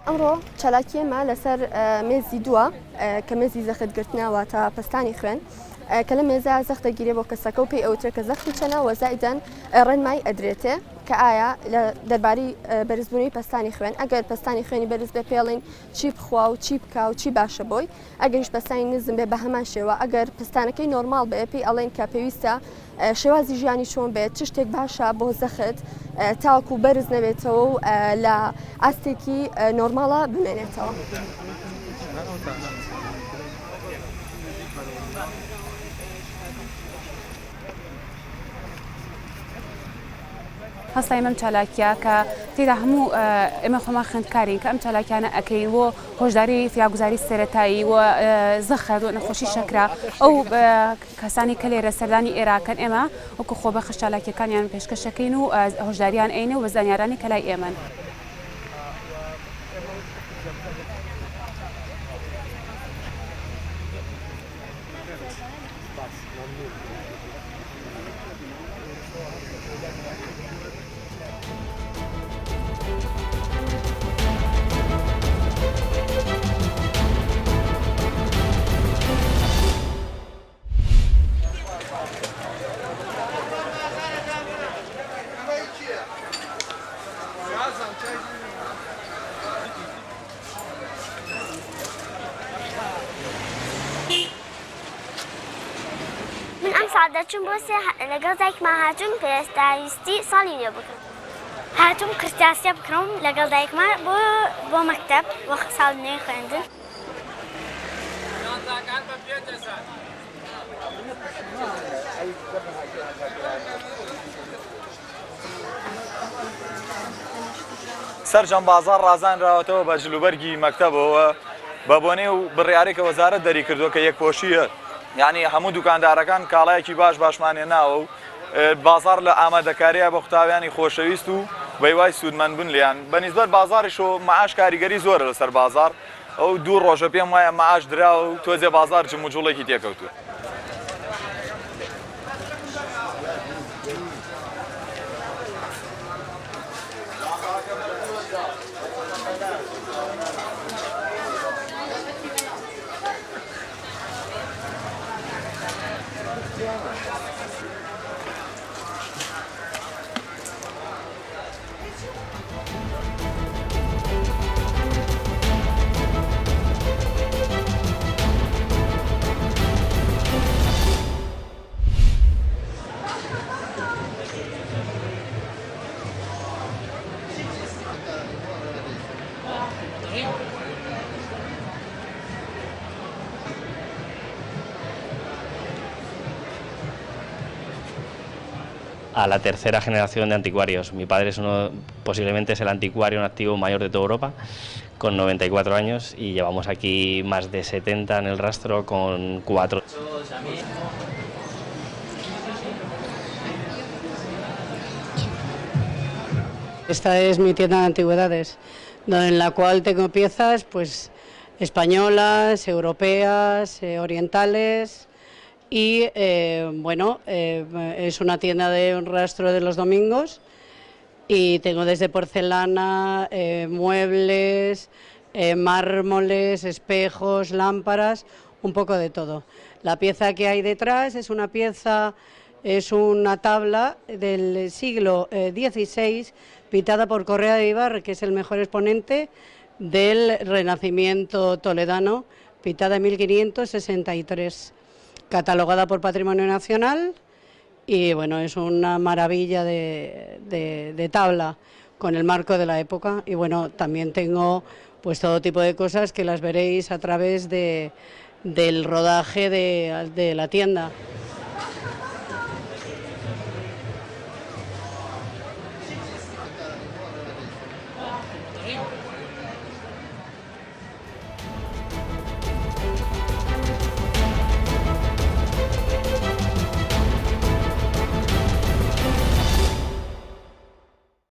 ئەمڕۆ چالاکیێمە لەسەر مێزی دووە کە مێزی زەختگرتنەوە تا پستانی خوێن کە لە مێزە زەخت دەگیرێ بۆ کەسەکە و پێی ئەوترێت کە زەختی چەنە وەزایدەن ڕێنمای ئەدرێتێ کە ئایا لە دەربارەی بەرزبوونی پستانی خوێن ئەگەر پستانی خوێنی بەرز بێ پێڵین چی بخوا و چی بکا و چی باشە بۆی ئەگەریش پستانی نزم بێ بە هەمان شێوە ئەگەر پستانەکەی نۆرمال بێ پێی ئەڵێن کە پێویستە شێوازی ژیانی چۆن بێت چ شتێک باشە بۆ زەخت تاوەکو بەرز نەبێتەوە و لە ئاستێکی نۆرماڵە بمێنێتەوە. هەستای ئەم چالاکیە کە تێدا هەموو ئێمە خۆمان خوێندکارین کە ئەم چالاکیانە ئەەکەین و هۆشداری فیاگوزاری سەرەتایی و زەخەت و نەخۆشی شەکرا ئەو کەسانی کە لێرە سەردانی ئێراکەن ئێمە وەکو خۆبەخش چالاکیەکانیان پێشکەشەکەین و هۆشداریان ئەینە و بە زانیارانی کە لای ئێمەن. من ئەم ساڵ دەچوم بۆ لەگەڵ دایکمان هاتووم پێویستی ساڵی نوێ بکەم. هاتووم کورتاسیە بکڕم لەگەڵ دایکمان بۆ مەکتەب وە ساڵ نوێ خوێندن. سەرجەم بازار ڕازانراوەتەوە بە جلوبەرگی مەکتەبەوە بە بۆنێ و بڕیارێکە وەزارەت دەری کردووە کە یەکپۆشیە، یعنی هەموو دوکاندارەکان کاڵایەکی باشمانێ ناوە و بازار لە ئامادەکاریە بە قوتابیانی خۆشەویست و بەیوای سوودمەند بن لیان بەنسبەت بازاریشۆ مەعاش کاریگەری زۆرە لەسەر بازار ئەو دوو ڕۆژە پێم وایە مەعاش دراوە و تۆزێ بازار جم و جوڵێکی تێکەوتووە. A la tercera generación de anticuarios. Mi padre posiblemente es el anticuario en activo mayor de toda Europa, con 94 años, y llevamos aquí más de 70 en el rastro con 4. Esta es mi tienda de antigüedades, en la cual tengo piezas pues españolas, europeas, orientales. Y bueno, es una tienda de un rastro de los domingos y tengo desde porcelana, muebles, mármoles, espejos, lámparas, un poco de todo. La pieza que hay detrás es una tabla del siglo XVI pintada por Correa de Ibar, que es el mejor exponente del Renacimiento toledano, pintada en 1563. Catalogada por Patrimonio Nacional y bueno, es una maravilla de tabla con el marco de la época y bueno, también tengo pues todo tipo de cosas que las veréis a través del rodaje de la tienda.